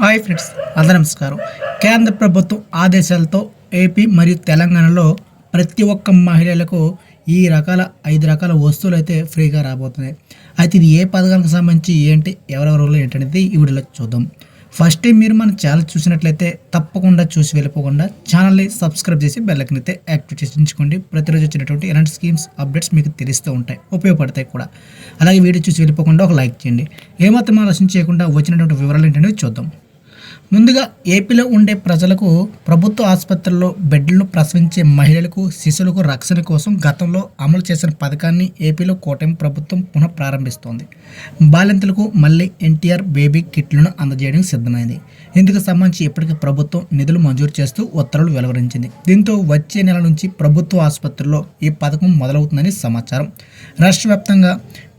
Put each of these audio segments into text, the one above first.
Hi friends, అందరూ నమస్కారం. కేంద్ర ప్రభుత్వం ఆదేశాలతో ఏపీ మరియు తెలంగాణలో ప్రతి ఒక్క మహిళలకు ఈ రకాల 5 రకాల వస్తువులు అయితే ఫ్రీగా రాబోతున్నాయి. అయితే ఇది ఏ పథకానికి సంబంధించి ఏంటి, ఎవరెవరు ఏంటనేది ఈ వీడియోలో చూద్దాం. ఫస్ట్ టైం మీరు మన ఛానల్ చూసినట్లయితే తప్పకుండా చూసి వెళ్ళిపోకుండా ఛానల్ని సబ్స్క్రైబ్ చేసి బెల్ ఐకాన్ అయితే యాక్టివేట్ చేసి ఉంచుకోండి. ప్రతిరోజు వచ్చినటువంటి ఎలాంటి స్కీమ్స్ అప్డేట్స్ మీకు తెలుస్తూ ఉంటాయి, ఉపయోగపడతాయి కూడా. అలాగే వీడియో చూసి వెళ్ళిపోకుండా ఒక లైక్ చేయండి. ఏమాత్రం ఆలోచన చేయకుండా వచ్చినటువంటి వివరాలు ఏంటనేవి చూద్దాం. ముందుగా ఏపీలో ఉండే ప్రజలకు ప్రభుత్వ ఆసుపత్రుల్లో బెడ్లను ప్రసవించే మహిళలకు, శిశువులకు రక్షణ కోసం గతంలో అమలు చేసిన పథకాన్ని ఏపీలో కూటమి ప్రభుత్వం పునః ప్రారంభిస్తోంది. బాలింతలకు మళ్ళీ ఎన్టీఆర్ బేబీ కిట్లను అందజేయడానికి సిద్ధమైంది. ఇందుకు సంబంధించి ఇప్పటికే ప్రభుత్వం నిధులు మంజూరు చేస్తూ ఉత్తర్వులు వెలువరించింది. దీంతో వచ్చే నెల నుంచి ప్రభుత్వ ఆసుపత్రుల్లో ఈ పథకం మొదలవుతుందని సమాచారం. రాష్ట్ర వ్యాప్తంగా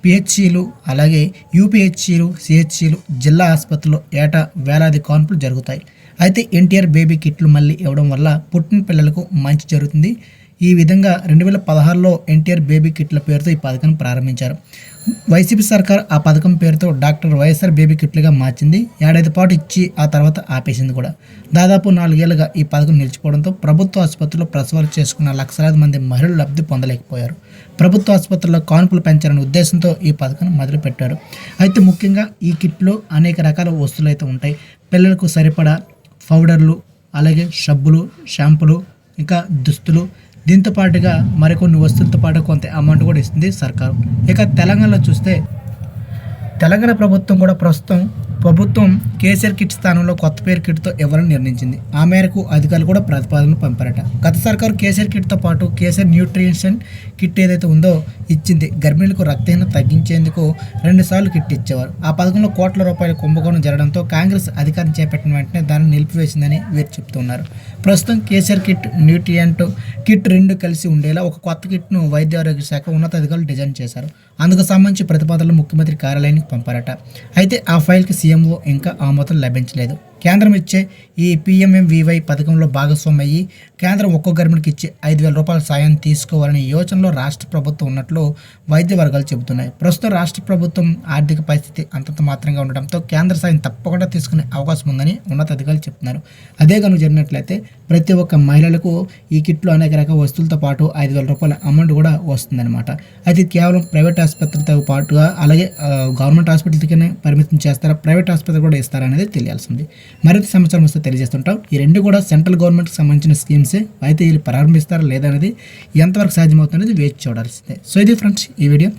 పిహెచ్సిలు, అలాగే యూపీహెచ్సిలు, సిహెచ్సిలు, జిల్లా ఆసుపత్రుల్లో ఏటా వేలాది కాన్పులు జరుగుతాయి. అయితే ఎన్టీఆర్ బేబీ కిట్లు మళ్ళీ ఇవ్వడం వల్ల పుట్టిన పిల్లలకు మంచి జరుగుతుంది. ఈ విధంగా 2016లో ఎన్టీఆర్ బేబీ కిట్ల పేరుతో ఈ పథకం ప్రారంభించారు. వైసీపీ సర్కార్ ఆ పథకం పేరుతో డాక్టర్ వైఎస్ఆర్ బేబీ కిట్లుగా మార్చింది. ఏడాది పాటు ఇచ్చి ఆ తర్వాత ఆపేసింది కూడా. దాదాపు 4 ఏళ్లుగా ఈ పథకం నిలిచిపోవడంతో ప్రభుత్వ ఆసుపత్రిలో ప్రసవాలు చేసుకున్న లక్షలాది మంది మహిళలు లబ్ధి పొందలేకపోయారు. ప్రభుత్వ ఆసుపత్రుల్లో కాన్పులు పెంచాలనే ఉద్దేశంతో ఈ పథకాన్ని మొదలుపెట్టారు. అయితే ముఖ్యంగా ఈ కిట్లో అనేక రకాల వస్తువులు అయితే ఉంటాయి. పిల్లలకు సరిపడా పౌడర్లు, అలాగే సబ్బులు, షాంపులు, ఇంకా దుస్తులు, దీంతో పాటుగా మరికొన్ని వస్తువులతో పాటు కొంత అమౌంట్ కూడా ఇస్తుంది సర్కారు. ఇక తెలంగాణలో చూస్తే తెలంగాణ ప్రభుత్వం కూడా ప్రభుత్వం కేసీఆర్ కిట్ స్థానంలో కొత్త పేరు కిట్తో ఇవ్వాలని నిర్ణయించింది. ఆ మేరకు అధికారులు కూడా ప్రతిపాదనలు పంపారట. గత సర్కారు కేసీఆర్ కిట్తో పాటు కేసీఆర్ న్యూట్రిషన్ కిట్ ఏదైతే ఉందో ఇచ్చింది. గర్భిణులకు రక్తహీనత తగ్గించేందుకు 2 సార్లు కిట్ ఇచ్చేవారు. ఆ పథకంలో కోట్ల రూపాయల కుంభకోణం జరగడంతో కాంగ్రెస్ అధికారం చేపట్టిన వెంటనే దాన్ని నిలిపివేసిందని వీరు చెప్తున్నారు. ప్రస్తుతం కేసీఆర్ కిట్, న్యూట్రియంట్ కిట్ 2 కలిసి ఉండేలా ఒక కొత్త కిట్ను వైద్య ఆరోగ్య శాఖ ఉన్నతాధికారులు డిజైన్ చేశారు. అందుకు సంబంధించి ప్రతిపాదనలు ముఖ్యమంత్రి కార్యాలయానికి పంపారట. అయితే ఆ ఫైల్కి సీఎంఓ ఇంకా ఆమోదం లభించలేదు. కేంద్రం ఇచ్చే ఈ PMMVY పథకంలో భాగస్వామి అయ్యి కేంద్రం ఒక్కో గర్భిణికి ఇచ్చే 5,000 రూపాయల సాయం తీసుకోవాలనే యోచనలో రాష్ట్ర ప్రభుత్వం ఉన్నట్లు వైద్య వర్గాలు చెబుతున్నాయి. ప్రస్తుతం రాష్ట్ర ప్రభుత్వం ఆర్థిక పరిస్థితి అంతంత మాత్రంగా ఉండడంతో కేంద్ర సాయం తప్పకుండా తీసుకునే అవకాశం ఉందని ఉన్నతాధికారులు చెప్తున్నారు. అదే కనుక జరిగినట్లయితే ప్రతి ఒక్క మహిళలకు ఈ కిట్లో అనేక రకాల వస్తువులతో పాటు 5,000 రూపాయల అమౌంట్ కూడా వస్తుందన్నమాట. అయితే కేవలం ప్రైవేట్ ఆసుపత్రితో పాటుగా అలాగే గవర్నమెంట్ హాస్పిటల్కి పరిమితం చేస్తారా, ప్రైవేట్ ఆసుపత్రి కూడా ఇస్తారనేది తెలియాల్సింది. మరింత సమాచారం వస్తే తెలియజేస్తుంటాం. ఈ 2 కూడా సెంట్రల్ గవర్నమెంట్కి సంబంధించిన స్కీమ్సే. అయితే వీళ్ళు ప్రారంభిస్తారా లేదా అనేది ఎంతవరకు సాధ్యమవుతుందనేది వేచి చూడాల్సిందే. సో ఇది ఫ్రెండ్స్ ఈ వీడియో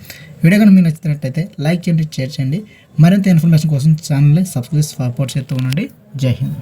కనుక మీకు నచ్చినట్లయితే లైక్ చేయండి, షేర్ చేయండి. మరింత ఇన్ఫర్మేషన్ కోసం ఛానల్ని సబ్స్క్రైబ్ సపోర్ట్ చేస్తూ ఉండండి. జై హింద్.